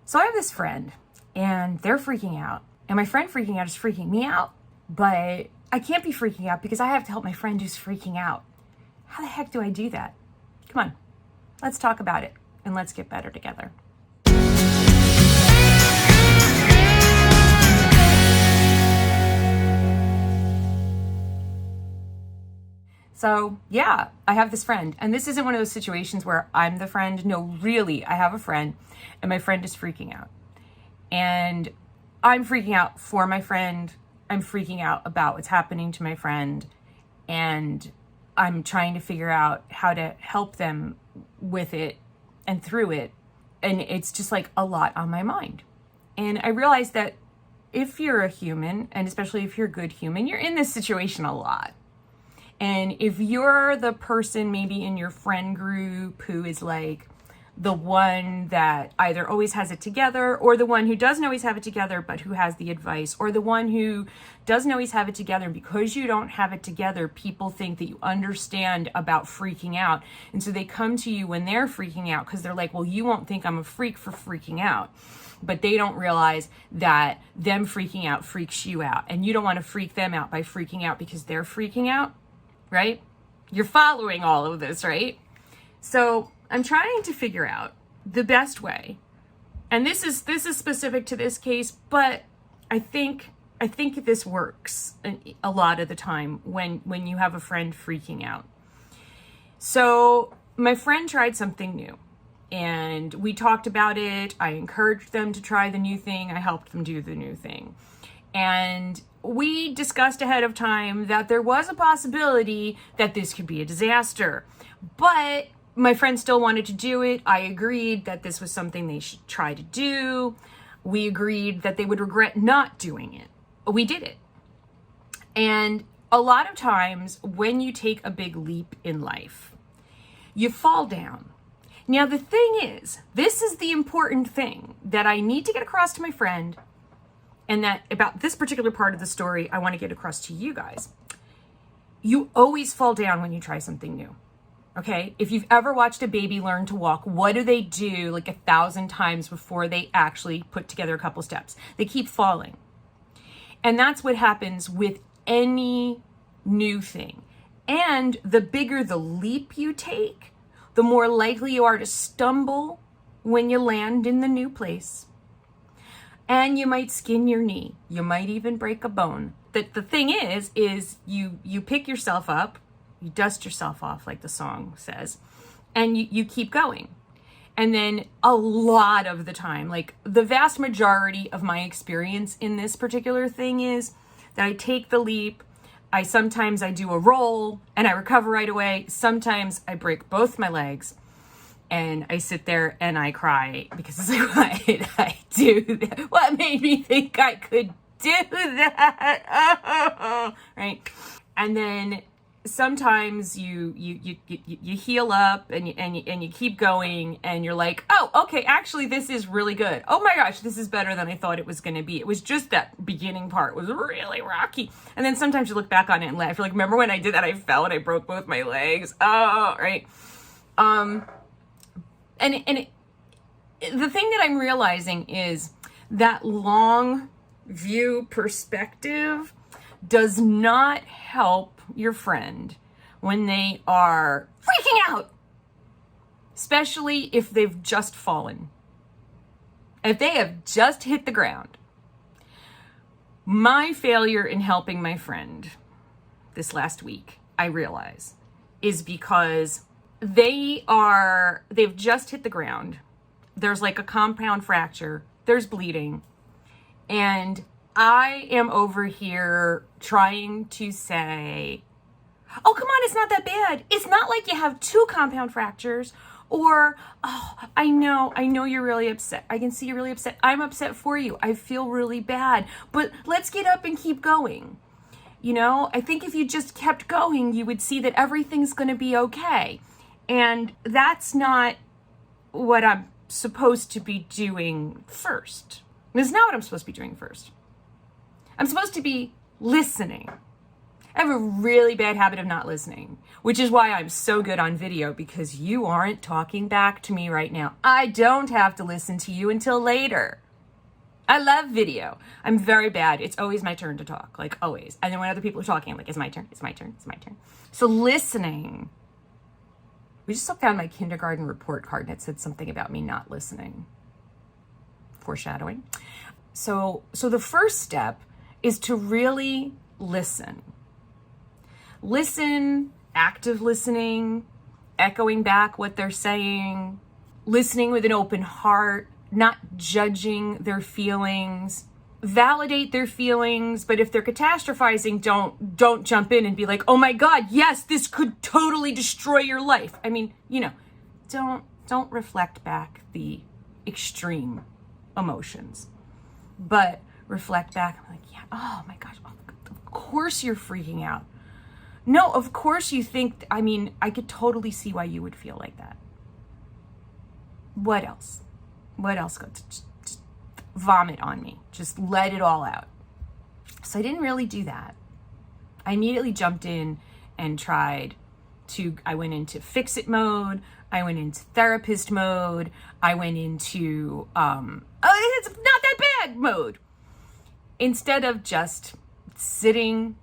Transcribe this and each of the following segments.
So I have this friend and they're freaking out. And my friend freaking out is freaking me out. But I can't be freaking out because I have to help my friend who's freaking out. How the heck do I do that? Come on, let's talk about it and let's get better together. So yeah, I have this friend, and this isn't one of those situations where I'm the friend. No, really, I have a friend and my friend is freaking out. And I'm freaking out for my friend. I'm freaking out about what's happening to my friend. And I'm trying to figure out how to help them with it and through it. And it's just like a lot on my mind. And I realized that if you're a human, and especially if you're a good human, you're in this situation a lot. And if you're the person maybe in your friend group who is like the one that either always has it together, or the one who doesn't always have it together but who has the advice, or the one who doesn't always have it together, and because you don't have it together, people think that you understand about freaking out. And so they come to you when they're freaking out because they're like, well, you won't think I'm a freak for freaking out. But they don't realize that them freaking out freaks you out. And you don't want to freak them out by freaking out because they're freaking out. Right? You're following all of this, right? So I'm trying to figure out the best way. And this is specific to this case, but I think this works a lot of the time when you have a friend freaking out. So my friend tried something new and we talked about it. I encouraged them to try the new thing. I helped them do the new thing. And we discussed ahead of time that there was a possibility that this could be a disaster. But my friend still wanted to do it. I agreed that this was something they should try to do. We agreed that they would regret not doing it. We did it. And a lot of times when you take a big leap in life, you fall down. Now, the thing is, this is the important thing that I need to get across to my friend. And that about this particular part of the story, I want to get across to you guys. You always fall down when you try something new. Okay? If you've ever watched a baby learn to walk, what do they do like 1,000 times before they actually put together a couple steps? They keep falling. And that's what happens with any new thing. And the bigger the leap you take, the more likely you are to stumble when you land in the new place. And you might skin your knee. You might even break a bone. The thing is you pick yourself up, you dust yourself off like the song says, and you keep going. And then a lot of the time, like the vast majority of my experience in this particular thing is that I take the leap, sometimes I do a roll and I recover right away. Sometimes I break both my legs. And I sit there and I cry because it's like, why did I do that? What made me think I could do that? Right? And then sometimes you heal up and you keep going and you're like, oh, okay, actually this is really good. Oh my gosh, this is better than I thought it was going to be. It was just that beginning part was really rocky. And then sometimes you look back on it and laugh. You're like, remember when I did that? I fell and I broke both my legs. Oh, right. And the thing that I'm realizing is that long view perspective does not help your friend when they are freaking out, especially if they've just fallen. If they have just hit the ground. My failure in helping my friend this last week, I realize, is because they've just hit the ground. There's like a compound fracture. There's bleeding. And I am over here trying to say, oh, come on, it's not that bad. It's not like you have 2 compound fractures. Or, oh, I know you're really upset. I can see you're really upset. I'm upset for you. I feel really bad. But let's get up and keep going. You know, I think if you just kept going, you would see that everything's going to be okay. And that's not what I'm supposed to be doing first. It's not what I'm supposed to be doing first. I'm supposed to be listening. I have a really bad habit of not listening, which is why I'm so good on video, because you aren't talking back to me right now. I don't have to listen to you until later. I love video. I'm very bad. It's always my turn to talk, like always. And then when other people are talking, I'm like, it's my turn, it's my turn, it's my turn. So listening. We just found my kindergarten report card and it said something about me not listening. Foreshadowing. So the first step is to really listen. Listen, active listening, echoing back what they're saying, listening with an open heart, not judging their feelings, validate their feelings, but if they're catastrophizing, don't jump in and be like, oh my God, yes, this could totally destroy your life. I mean, don't reflect back the extreme emotions, but reflect back. I'm like, yeah, oh my gosh, of course you're freaking out. No, of course you think, I could totally see why you would feel like that. What else? What else? Just vomit on me. Just let it all out. So I didn't really do that. I immediately jumped in and I went into fix it mode. I went into therapist mode. I went into, it's not that bad mode. Instead of just sitting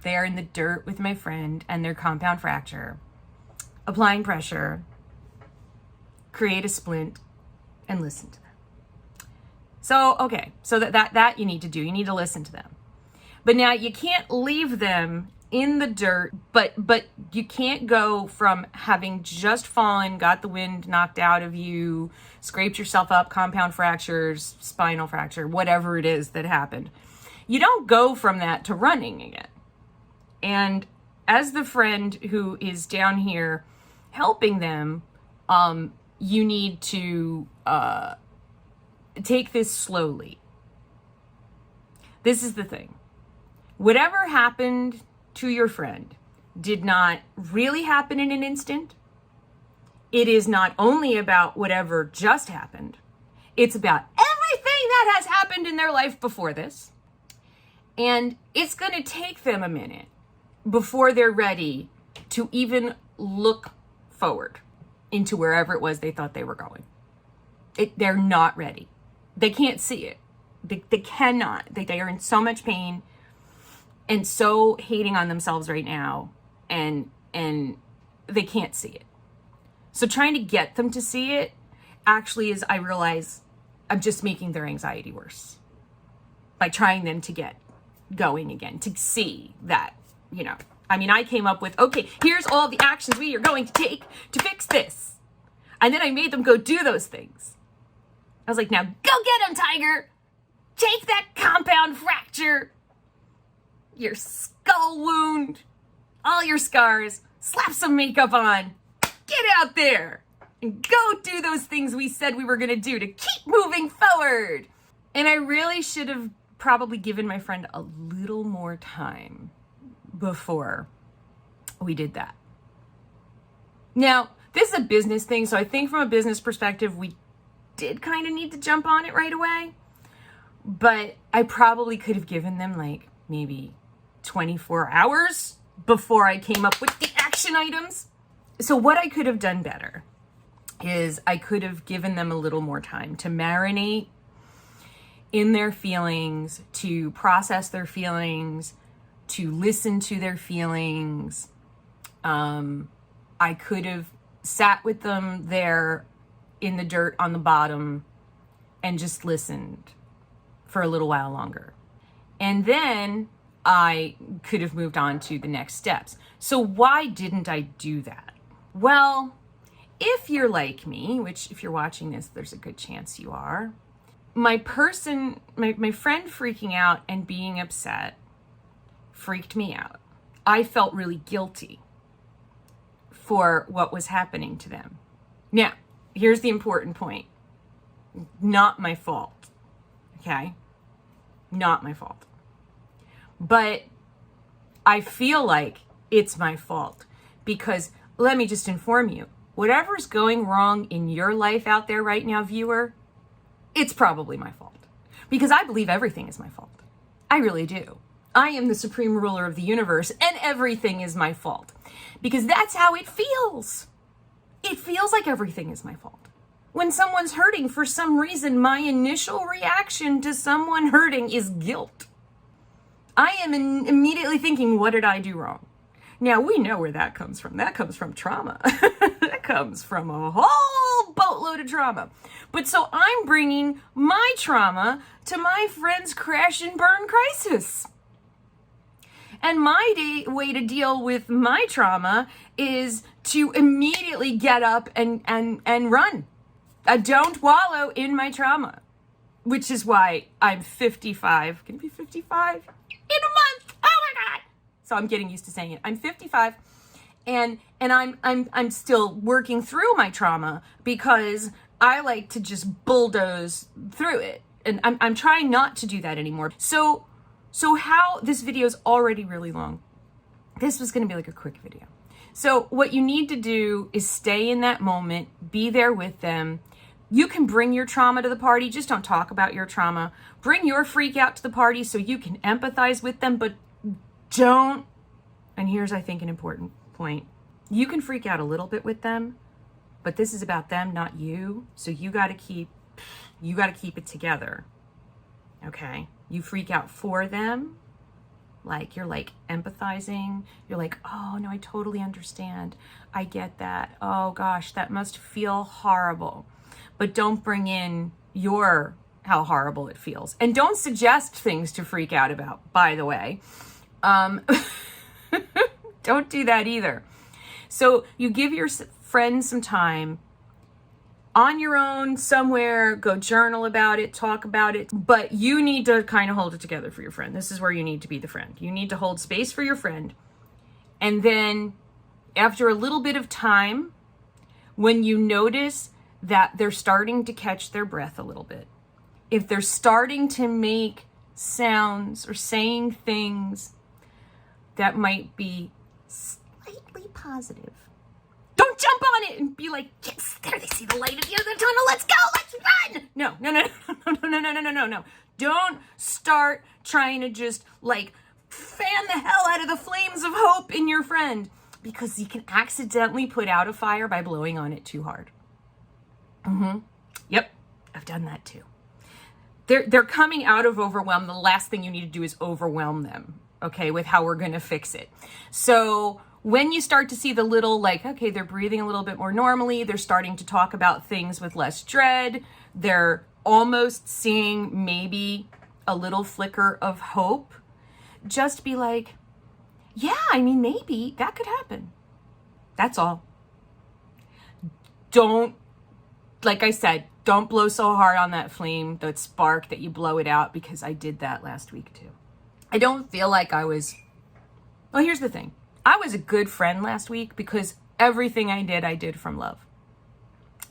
there in the dirt with my friend and their compound fracture, applying pressure, create a splint, and listen to them. So, okay, so that you need to do. You need to listen to them. But now you can't leave them in the dirt, but you can't go from having just fallen, got the wind knocked out of you, scraped yourself up, compound fractures, spinal fracture, whatever it is that happened. You don't go from that to running again. And as the friend who is down here helping them, you need to take this slowly. This is the thing. Whatever happened to your friend did not really happen in an instant. It is not only about whatever just happened. It's about everything that has happened in their life before this. And it's going to take them a minute before they're ready to even look forward into wherever it was they thought they were going. They're not ready. They can't see it. They cannot. They are in so much pain and so hating on themselves right now, and they can't see it. So trying to get them to see it actually is, I realize, I'm just making their anxiety worse by trying them to get going again, to see that, I came up with, okay, here's all the actions we are going to take to fix this. And then I made them go do those things. I was like, now go get him, Tiger. Take that compound fracture, your skull wound, all your scars, slap some makeup on, get out there and go do those things we said we were going to do to keep moving forward. And I really should have probably given my friend a little more time before we did that. Now, this is a business thing, so I think from a business perspective, we did kind of need to jump on it right away. But I probably could have given them like maybe 24 hours before I came up with the action items. So what I could have done better is I could have given them a little more time to marinate in their feelings, to process their feelings, to listen to their feelings. I could have sat with them there in the dirt on the bottom and just listened for a little while longer. And then I could have moved on to the next steps. So why didn't I do that? Well, if you're like me, which if you're watching this, there's a good chance you are, my friend freaking out and being upset freaked me out. I felt really guilty for what was happening to them. Now, here's the important point. Not my fault. Okay? Not my fault. But I feel like it's my fault because let me just inform you, whatever's going wrong in your life out there right now, viewer, it's probably my fault because I believe everything is my fault. I really do. I am the supreme ruler of the universe and everything is my fault. Because that's how it feels. It feels like everything is my fault. When someone's hurting, for some reason, my initial reaction to someone hurting is guilt. I am immediately thinking, what did I do wrong? Now, we know where that comes from. That comes from trauma. That comes from a whole boatload of trauma. But so I'm bringing my trauma to my friend's crash and burn crisis. And my way to deal with my trauma is to immediately get up and run. I don't wallow in my trauma, which is why I'm 55. Gonna be 55 in a month. Oh my God. So I'm getting used to saying it. I'm 55 and I'm still working through my trauma because I like to just bulldoze through it. And I'm trying not to do that anymore. So how this video is already really long. This was going to be like a quick video. So what you need to do is stay in that moment, be there with them. You can bring your trauma to the party. Just don't talk about your trauma. Bring your freak out to the party so you can empathize with them, but don't, and here's, I think, an important point. You can freak out a little bit with them, but this is about them, not you. So you got to keep it together. Okay? You freak out for them. Like, you're like empathizing. You're like, oh no, I totally understand. I get that. Oh gosh, that must feel horrible. But don't bring in how horrible it feels. And don't suggest things to freak out about, by the way. Don't do that either. So you give your friend some time on your own somewhere, go journal about it, talk about it, but you need to kind of hold it together for your friend. This is where you need to be the friend. You need to hold space for your friend. And then after a little bit of time, when you notice that they're starting to catch their breath a little bit, if they're starting to make sounds or saying things that might be slightly positive, don't jump on it and be like, yes, there they see the light at the end of the tunnel. Let's go. Let's run. No. Don't start trying to just like fan the hell out of the flames of hope in your friend, because you can accidentally put out a fire by blowing on it too hard. Yep. I've done that too. They're coming out of overwhelm. The last thing you need to do is overwhelm them, okay, with how we're going to fix it. So when you start to see the little, like, okay, they're breathing a little bit more normally, they're starting to talk about things with less dread, they're almost seeing maybe a little flicker of hope, just be like, yeah, I mean, maybe that could happen. That's all. Don't, like I said, don't blow so hard on that flame, that spark, that you blow it out, because I did that last week too. I don't feel like well, here's the thing. I was a good friend last week because everything I did from love.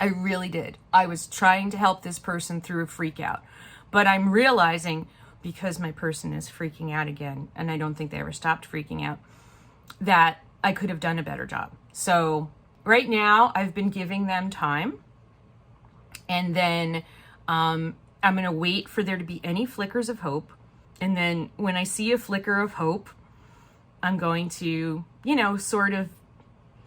I really did. I was trying to help this person through a freak out. But I'm realizing, because my person is freaking out again, and I don't think they ever stopped freaking out, that I could have done a better job. So right now I've been giving them time. And then I'm going to wait for there to be any flickers of hope. And then when I see a flicker of hope, I'm going to, sort of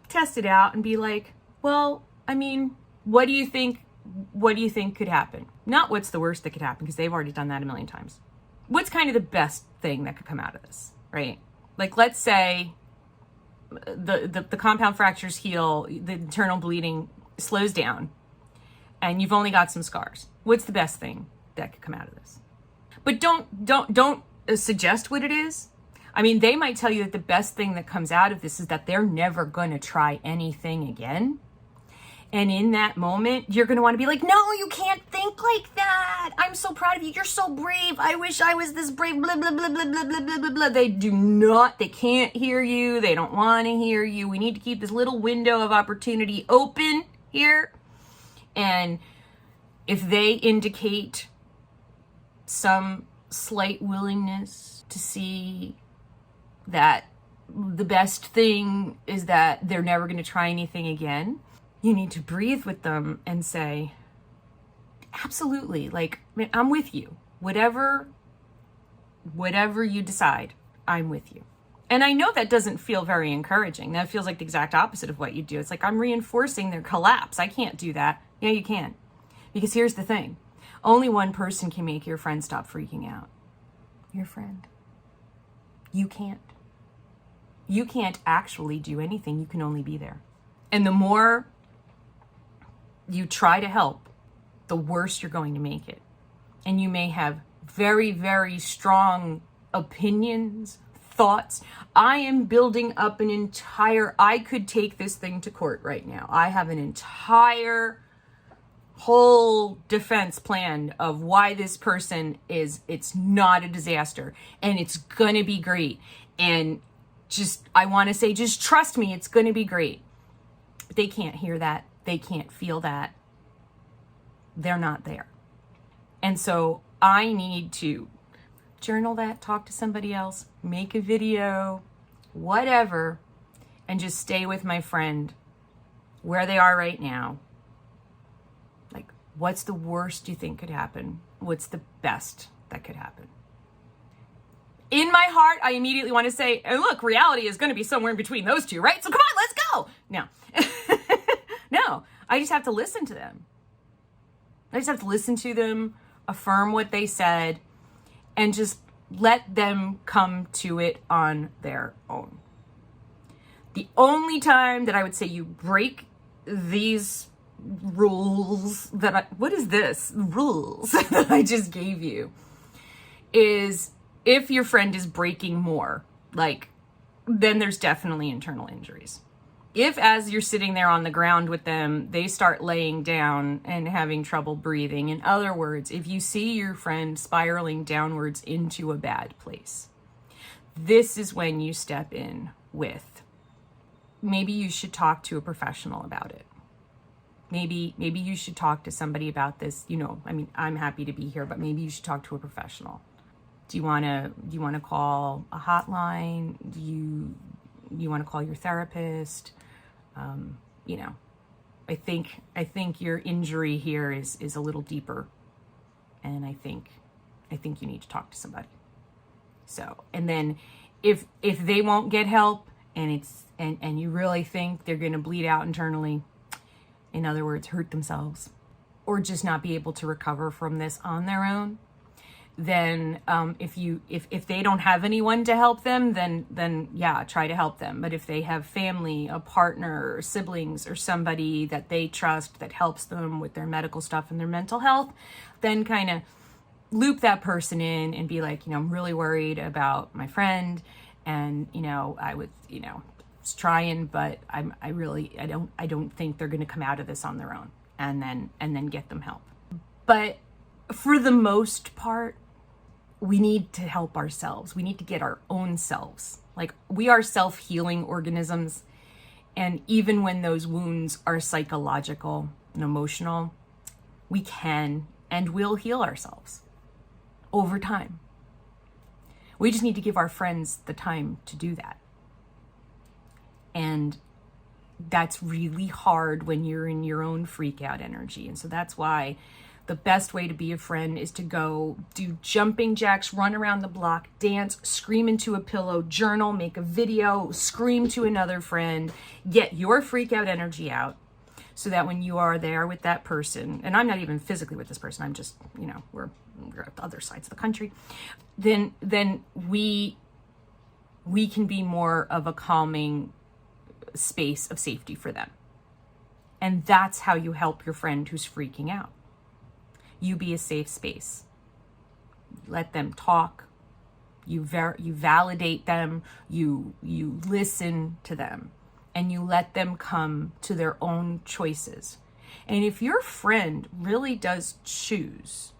test it out and be like, well, I mean, what do you think could happen? Not what's the worst that could happen, because they've already done that a million times. What's kind of the best thing that could come out of this, right? Like, let's say the compound fractures heal, the internal bleeding slows down, and you've only got some scars. What's the best thing that could come out of this? But don't suggest what it is. I mean, they might tell you that the best thing that comes out of this is that they're never going to try anything again. And in that moment, you're going to want to be like, no, you can't think like that. I'm so proud of you. You're so brave. I wish I was this brave, blah, blah, blah, blah, blah, blah, blah, blah, blah. They can't hear you. They don't want to hear you. We need to keep this little window of opportunity open here. And if they indicate some slight willingness to see that the best thing is that they're never going to try anything again, you need to breathe with them and say, absolutely, like, I'm with you. Whatever you decide, I'm with you. And I know that doesn't feel very encouraging. That feels like the exact opposite of what you do. It's like I'm reinforcing their collapse. I can't do that. Yeah, you can. Because here's the thing. Only one person can make your friend stop freaking out. Your friend. You can't. You can't actually do anything. You can only be there. And the more you try to help, the worse you're going to make it. And you may have very, very strong opinions, thoughts. I am building up I could take this thing to court right now. I have an entire whole defense plan of why this person it's not a disaster and it's gonna be great. And I want to say, just trust me, it's gonna be great. But they can't hear that. They can't feel that. They're not there. And so I need to journal that, talk to somebody else, make a video, whatever, and just stay with my friend where they are right now. Like, what's the worst you think could happen? What's the best that could happen? In my heart, I immediately want to say, oh, look, reality is going to be somewhere in between those two, right? So come on, let's go. No, I just have to listen to them. I just have to listen to them, affirm what they said, and just let them come to it on their own. The only time that I would say you break these rules what is this? Rules that I just gave you is if your friend is breaking more, then there's definitely internal injuries. If as you're sitting there on the ground with them, they start laying down and having trouble breathing, in other words, if you see your friend spiraling downwards into a bad place, this is when you step in with, maybe you should talk to a professional about it. Maybe you should talk to somebody about this. I'm happy to be here, but maybe you should talk to a professional. Do you want to call a hotline? Do you want to call your therapist? I think your injury here is a little deeper, and I think you need to talk to somebody. So, and then if they won't get help and you really think they're going to bleed out internally, in other words, hurt themselves, or just not be able to recover from this on their own, then if they don't have anyone to help them, then yeah, try to help them. But if they have family, a partner, or siblings, or somebody that they trust that helps them with their medical stuff and their mental health, then kind of loop that person in and be like, I'm really worried about my friend, and I was trying, but I don't think they're going to come out of this on their own, and then get them help. But for the most part, we need to help ourselves. We need to get our own selves. We are self-healing organisms. And even when those wounds are psychological and emotional, we can and will heal ourselves over time. We just need to give our friends the time to do that. And that's really hard when you're in your own freak out energy. And so that's why the best way to be a friend is to go do jumping jacks, run around the block, dance, scream into a pillow, journal, make a video, scream to another friend, get your freak out energy out, so that when you are there with that person, and I'm not even physically with this person, I'm just, we're at the other sides of the country, then we can be more of a calming space of safety for them. And that's how you help your friend who's freaking out. You be a safe space. Let them talk. You validate them. You listen to them, and you let them come to their own choices. And if your friend really does choose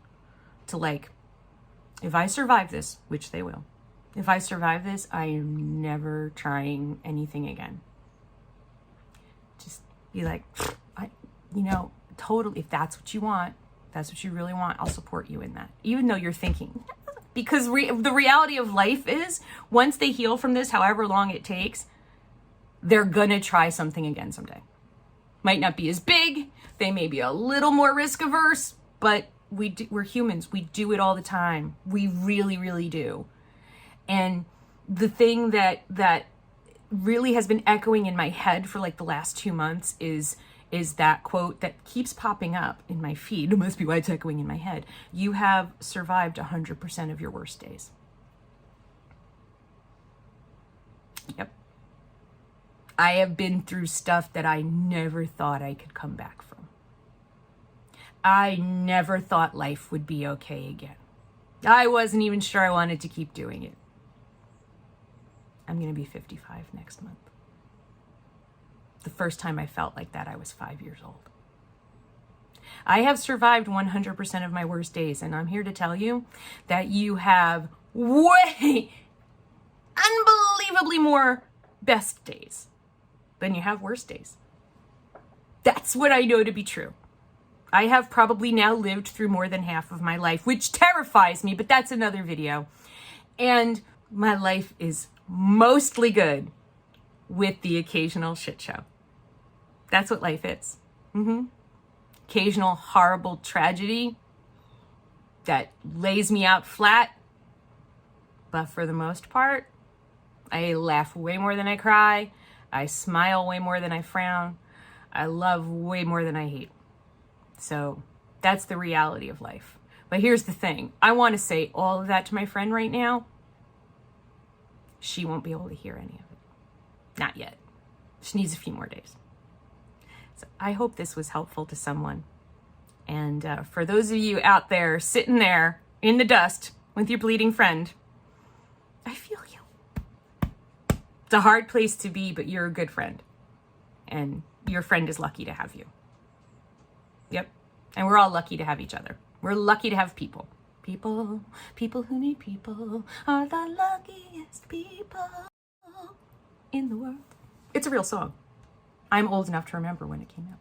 to if I survive this, which they will, if I survive this, I am never trying anything again. Just be like, totally, if that's what you want, that's what you really want, I'll support you in that. Even though you're thinking, because the reality of life is, once they heal from this, however long it takes, they're gonna try something again someday. Might not be as big, they may be a little more risk averse, but we're humans, we do it all the time. We really, really do. And the thing that really has been echoing in my head for like the last 2 months is that quote that keeps popping up in my feed. It must be why it's echoing in my head. You have survived 100% of your worst days. Yep. I have been through stuff that I never thought I could come back from. I never thought life would be okay again. I wasn't even sure I wanted to keep doing it. I'm going to be 55 next month. The first time I felt like that, I was 5 years old. I have survived 100% of my worst days, and I'm here to tell you that you have way, unbelievably more best days than you have worst days. That's what I know to be true. I have probably now lived through more than half of my life, which terrifies me, but that's another video. And my life is mostly good with the occasional shit show. That's what life is. Occasional horrible tragedy that lays me out flat. But for the most part, I laugh way more than I cry. I smile way more than I frown. I love way more than I hate. So that's the reality of life. But here's the thing. I want to say all of that to my friend right now. She won't be able to hear any of it. Not yet. She needs a few more days. So I hope this was helpful to someone. And for those of you out there sitting there in the dust with your bleeding friend, I feel you. It's a hard place to be, but you're a good friend. And your friend is lucky to have you. Yep. And we're all lucky to have each other. We're lucky to have people. People who need people are the luckiest people in the world. It's a real song. I'm old enough to remember when it came out.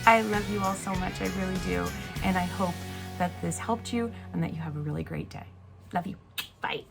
I love you all so much. I really do. And I hope that this helped you and that you have a really great day. Love you. Bye.